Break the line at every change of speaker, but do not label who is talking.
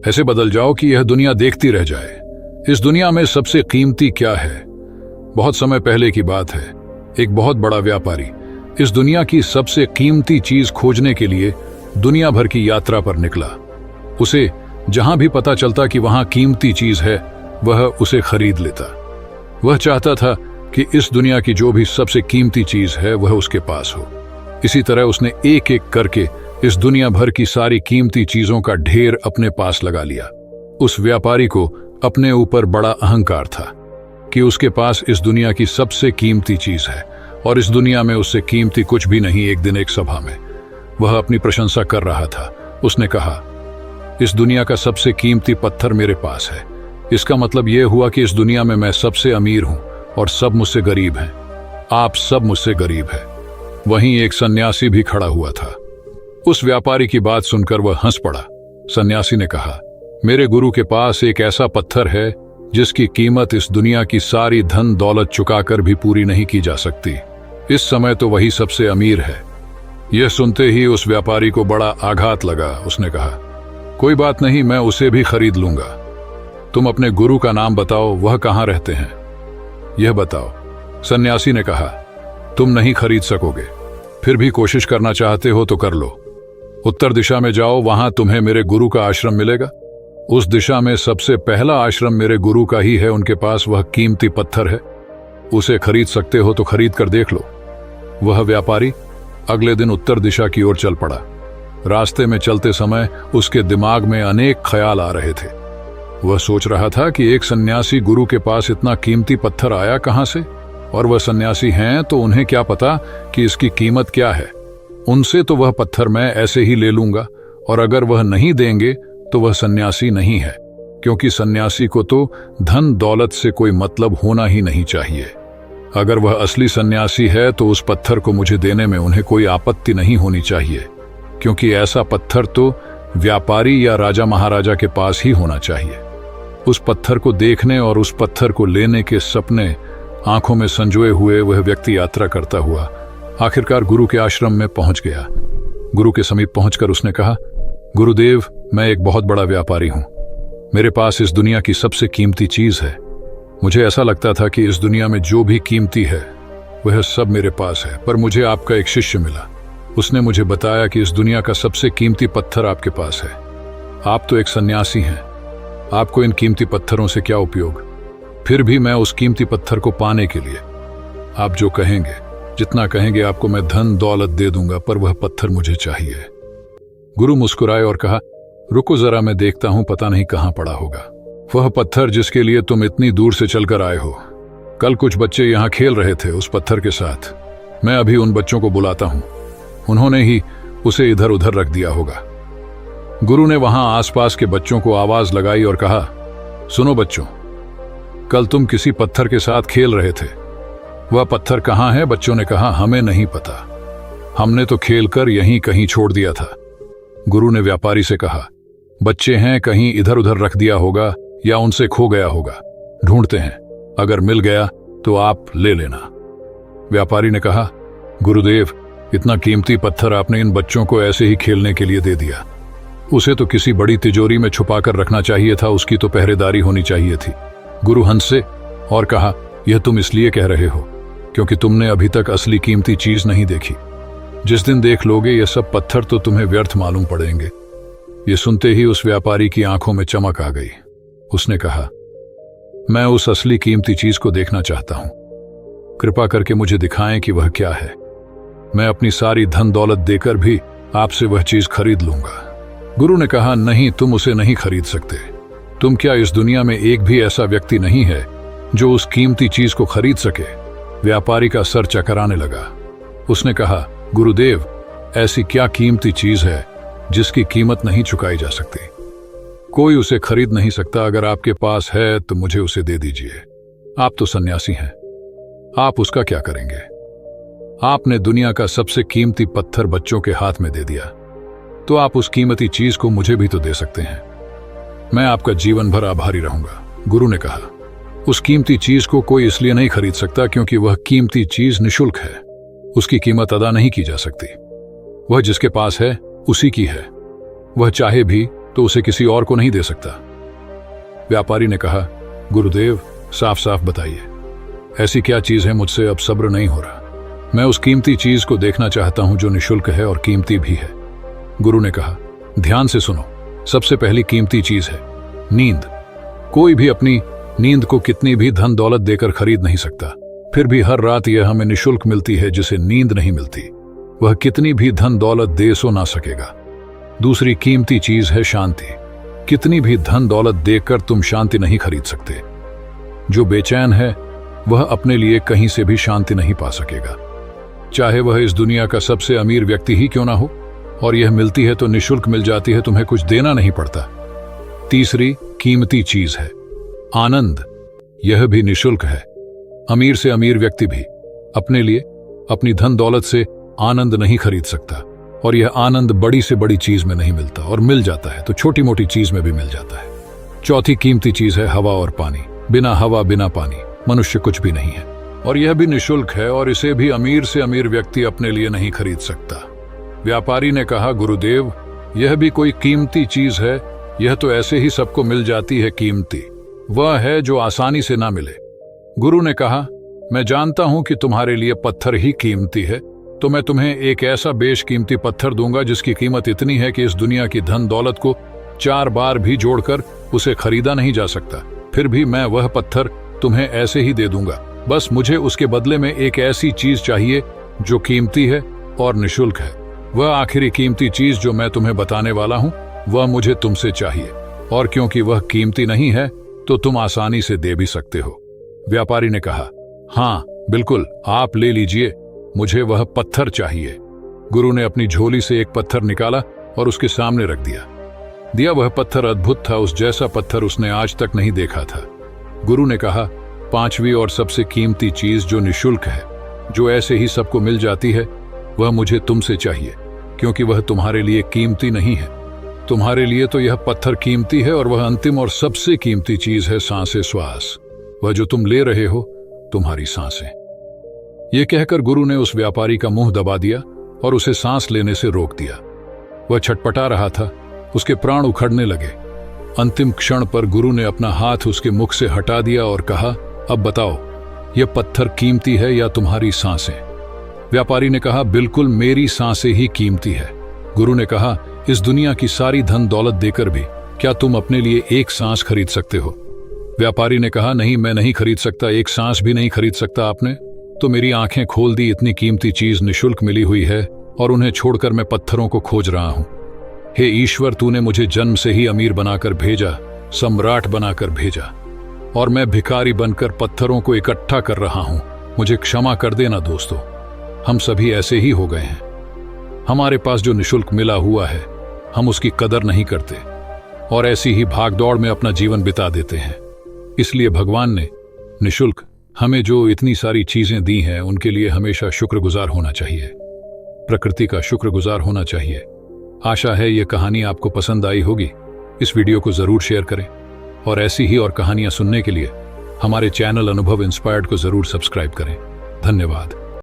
ऐसे बदल जाओ कि यह दुनिया देखती रह जाए। इस दुनिया में सबसे कीमती क्या है? बहुत समय पहले की बात है, एक बहुत बड़ा व्यापारी इस दुनिया की सबसे कीमती चीज खोजने के लिए दुनिया भर की यात्रा पर निकला। उसे जहां भी पता चलता कि वहां कीमती चीज है, वह उसे खरीद लेता। वह चाहता था कि इस दुनिया की जो भी सबसे कीमती चीज है वह उसके पास हो। इसी तरह उसने एक एक करके इस दुनिया भर की सारी कीमती चीजों का ढेर अपने पास लगा लिया। उस व्यापारी को अपने ऊपर बड़ा अहंकार था कि उसके पास इस दुनिया की सबसे कीमती चीज है और इस दुनिया में उससे कीमती कुछ भी नहीं। एक दिन एक सभा में वह अपनी प्रशंसा कर रहा था। उसने कहा, इस दुनिया का सबसे कीमती पत्थर मेरे पास है। इसका मतलब यह हुआ कि इस दुनिया में मैं सबसे अमीर हूं और सब मुझसे गरीब हैं। आप सब मुझसे गरीब हैं। वहीं एक सन्यासी भी खड़ा हुआ था। उस व्यापारी की बात सुनकर वह हंस पड़ा। सन्यासी ने कहा, मेरे गुरु के पास एक ऐसा पत्थर है जिसकी कीमत इस दुनिया की सारी धन दौलत चुकाकर भी पूरी नहीं की जा सकती। इस समय तो वही सबसे अमीर है। यह सुनते ही उस व्यापारी को बड़ा आघात लगा। उसने कहा, कोई बात नहीं, मैं उसे भी खरीद लूंगा। तुम अपने गुरु का नाम बताओ, वह कहां रहते हैं, यह बताओ। सन्यासी ने कहा, तुम नहीं खरीद सकोगे, फिर भी कोशिश करना चाहते हो तो कर लो। उत्तर दिशा में जाओ, वहां तुम्हें मेरे गुरु का आश्रम मिलेगा। उस दिशा में सबसे पहला आश्रम मेरे गुरु का ही है। उनके पास वह कीमती पत्थर है। उसे खरीद सकते हो तो खरीद कर देख लो। वह व्यापारी अगले दिन उत्तर दिशा की ओर चल पड़ा। रास्ते में चलते समय उसके दिमाग में अनेक ख्याल आ रहे थे। वह सोच रहा था कि एक सन्यासी गुरु के पास इतना कीमती पत्थर आया कहां से, और वह सन्यासी हैं तो उन्हें क्या पता कि इसकी कीमत क्या है। उनसे तो वह पत्थर मैं ऐसे ही ले लूंगा, और अगर वह नहीं देंगे तो वह सन्यासी नहीं है, क्योंकि सन्यासी को तो धन दौलत से कोई मतलब होना ही नहीं चाहिए। अगर वह असली सन्यासी है तो उस पत्थर को मुझे देने में उन्हें कोई आपत्ति नहीं होनी चाहिए, क्योंकि ऐसा पत्थर तो व्यापारी या राजा महाराजा के पास ही होना चाहिए। उस पत्थर को देखने और उस पत्थर को लेने के सपने आंखों में संजोए हुए वह व्यक्ति यात्रा करता हुआ आखिरकार गुरु के आश्रम में पहुंच गया। गुरु के समीप पहुंचकर उसने कहा, गुरुदेव, मैं एक बहुत बड़ा व्यापारी हूं। मेरे पास इस दुनिया की सबसे कीमती चीज है। मुझे ऐसा लगता था कि इस दुनिया में जो भी कीमती है वह सब मेरे पास है, पर मुझे आपका एक शिष्य मिला। उसने मुझे बताया कि इस दुनिया का सबसे कीमती पत्थर आपके पास है। आप तो एक सन्यासी हैं, आपको इन कीमती पत्थरों से क्या उपयोग। फिर भी मैं उस कीमती पत्थर को पाने के लिए आप जो कहेंगे, जितना कहेंगे आपको मैं धन दौलत दे दूंगा, पर वह पत्थर मुझे चाहिए। गुरु मुस्कुराए और कहा, रुको जरा, मैं देखता हूं, पता नहीं कहां पड़ा होगा वह पत्थर जिसके लिए तुम इतनी दूर से चलकर आए हो। कल कुछ बच्चे यहां खेल रहे थे उस पत्थर के साथ। मैं अभी उन बच्चों को बुलाता हूं, उन्होंने ही उसे इधर उधर रख दिया होगा। गुरु ने वहां आसपास के बच्चों को आवाज लगाई और कहा, सुनो बच्चों, कल तुम किसी पत्थर के साथ खेल रहे थे। वह पत्थर कहां है? बच्चों ने कहा, हमें नहीं पता, हमने तो खेलकर यहीं कहीं छोड़ दिया था। गुरु ने व्यापारी से कहा, बच्चे हैं, कहीं इधर उधर रख दिया होगा या उनसे खो गया होगा, ढूंढते हैं, अगर मिल गया तो आप ले लेना। व्यापारी ने कहा, गुरुदेव, इतना कीमती पत्थर आपने इन बच्चों को ऐसे ही खेलने के लिए दे दिया। उसे तो किसी बड़ी तिजोरी में छुपाकर रखना चाहिए था, उसकी तो पहरेदारी होनी चाहिए थी। गुरु हंसे और कहा, यह तुम इसलिए कह रहे हो क्योंकि तुमने अभी तक असली कीमती चीज नहीं देखी। जिस दिन देख लोगे ये सब पत्थर तो तुम्हें व्यर्थ मालूम पड़ेंगे। ये सुनते ही उस व्यापारी की आंखों में चमक आ गई। उसने कहा, मैं उस असली कीमती चीज को देखना चाहता हूं। कृपा करके मुझे दिखाएं कि वह क्या है। मैं अपनी सारी धन दौलत देकर भी आपसे वह चीज खरीद लूंगा। गुरु ने कहा, नहीं, तुम उसे नहीं खरीद सकते। तुम क्या, इस दुनिया में एक भी ऐसा व्यक्ति नहीं है जो उस कीमती चीज को खरीद सके? व्यापारी का सर चकराने लगा। उसने कहा, गुरुदेव, ऐसी क्या कीमती चीज है जिसकी कीमत नहीं चुकाई जा सकती? कोई उसे खरीद नहीं सकता। अगर आपके पास है तो मुझे उसे दे दीजिए। आप तो सन्यासी हैं, आप उसका क्या करेंगे? आपने दुनिया का सबसे कीमती पत्थर बच्चों के हाथ में दे दिया, तो आप उस कीमती चीज को मुझे भी तो दे सकते हैं। मैं आपका जीवन भर आभारी रहूंगा। गुरु ने कहा, उस कीमती चीज को कोई इसलिए नहीं खरीद सकता क्योंकि वह कीमती चीज निशुल्क है, उसकी कीमत अदा नहीं की जा सकती। वह जिसके पास है उसी की है, वह चाहे भी तो उसे किसी और को नहीं दे सकता। व्यापारी ने कहा, गुरुदेव साफ साफ बताइए, ऐसी क्या चीज है, मुझसे अब सब्र नहीं हो रहा। मैं उस कीमती चीज को देखना चाहता हूं जो निशुल्क है और कीमती भी है। गुरु ने कहा, ध्यान से सुनो, सबसे पहली कीमती चीज है नींद। कोई भी अपनी नींद को कितनी भी धन दौलत देकर खरीद नहीं सकता, फिर भी हर रात यह हमें निशुल्क मिलती है। जिसे नींद नहीं मिलती वह कितनी भी धन दौलत दे सो ना सकेगा। दूसरी कीमती चीज है शांति। कितनी भी धन दौलत देकर तुम शांति नहीं खरीद सकते। जो बेचैन है वह अपने लिए कहीं से भी शांति नहीं पा सकेगा, चाहे वह इस दुनिया का सबसे अमीर व्यक्ति ही क्यों ना हो। और यह मिलती है तो निशुल्क मिल जाती है, तुम्हें कुछ देना नहीं पड़ता। तीसरी कीमती चीज है आनंद। यह भी निशुल्क है। अमीर से अमीर व्यक्ति भी अपने लिए अपनी धन दौलत से आनंद नहीं खरीद सकता, और यह आनंद बड़ी से बड़ी चीज में नहीं मिलता, और मिल जाता है तो छोटी मोटी चीज में भी मिल जाता है। चौथी कीमती चीज है हवा और पानी। बिना हवा बिना पानी मनुष्य कुछ भी नहीं है, और यह भी निशुल्क है, और इसे भी अमीर से अमीर व्यक्ति अपने लिए नहीं खरीद सकता। व्यापारी ने कहा, गुरुदेव यह भी कोई कीमती चीज है। यह तो ऐसे ही सबको मिल जाती है। कीमती वह है जो आसानी से ना मिले। गुरु ने कहा, मैं जानता हूं कि तुम्हारे लिए पत्थर ही कीमती है, तो मैं तुम्हें एक ऐसा बेशकीमती पत्थर दूंगा जिसकी कीमत इतनी है कि इस दुनिया की धन दौलत को 4 बार भी जोड़कर उसे खरीदा नहीं जा सकता। फिर भी मैं वह पत्थर तुम्हें ऐसे ही दे दूंगा। बस मुझे उसके बदले में एक ऐसी चीज चाहिए जो कीमती है और निशुल्क है। वह आखिरी कीमती चीज जो मैं तुम्हें बताने वाला हूं वह मुझे तुमसे चाहिए, और क्योंकि वह कीमती नहीं है तो तुम आसानी से दे भी सकते हो। व्यापारी ने कहा, हाँ बिल्कुल, आप ले लीजिए, मुझे वह पत्थर चाहिए। गुरु ने अपनी झोली से एक पत्थर निकाला और उसके सामने रख दिया। वह पत्थर अद्भुत था, उस जैसा पत्थर उसने आज तक नहीं देखा था। गुरु ने कहा, पांचवी और सबसे कीमती चीज जो निशुल्क है, जो ऐसे ही सबको मिल जाती है, वह मुझे तुमसे चाहिए, क्योंकि वह तुम्हारे लिए कीमती नहीं है। तुम्हारे लिए तो यह पत्थर कीमती है, और वह अंतिम और सबसे कीमती चीज है सांसें, श्वास। वह जो तुम ले रहे हो, तुम्हारी सांसें। यह कहकर गुरु ने उस व्यापारी का मुंह दबा दिया और उसे सांस लेने से रोक दिया। वह छटपटा रहा था, उसके प्राण उखड़ने लगे। अंतिम क्षण पर गुरु ने अपना हाथ उसके मुख से हटा दिया और कहा, अब बताओ, यह पत्थर कीमती है या तुम्हारी सांसें? व्यापारी ने कहा, बिल्कुल मेरी सांसें ही कीमती है। गुरु ने कहा, इस दुनिया की सारी धन दौलत देकर भी क्या तुम अपने लिए एक सांस खरीद सकते हो? व्यापारी ने कहा, नहीं, मैं नहीं खरीद सकता, एक सांस भी नहीं खरीद सकता। आपने तो मेरी आंखें खोल दी। इतनी कीमती चीज निशुल्क मिली हुई है, और उन्हें छोड़कर मैं पत्थरों को खोज रहा हूं। हे ईश्वर, तूने मुझे जन्म से ही अमीर बनाकर भेजा, सम्राट बनाकर भेजा, और मैं भिखारी बनकर पत्थरों को इकट्ठा कर रहा हूं। मुझे क्षमा कर देना दोस्तों, हम सभी ऐसे ही हो गए हैं। हमारे पास जो निशुल्क मिला हुआ है, हम उसकी कदर नहीं करते, और ऐसी ही भागदौड़ में अपना जीवन बिता देते हैं। इसलिए भगवान ने निशुल्क हमें जो इतनी सारी चीजें दी हैं, उनके लिए हमेशा शुक्रगुजार होना चाहिए, प्रकृति का शुक्रगुजार होना चाहिए। आशा है ये कहानी आपको पसंद आई होगी। इस वीडियो को जरूर शेयर करें, और ऐसी ही और कहानियां सुनने के लिए हमारे चैनल अनुभव इंस्पायर्ड को जरूर सब्सक्राइब करें। धन्यवाद।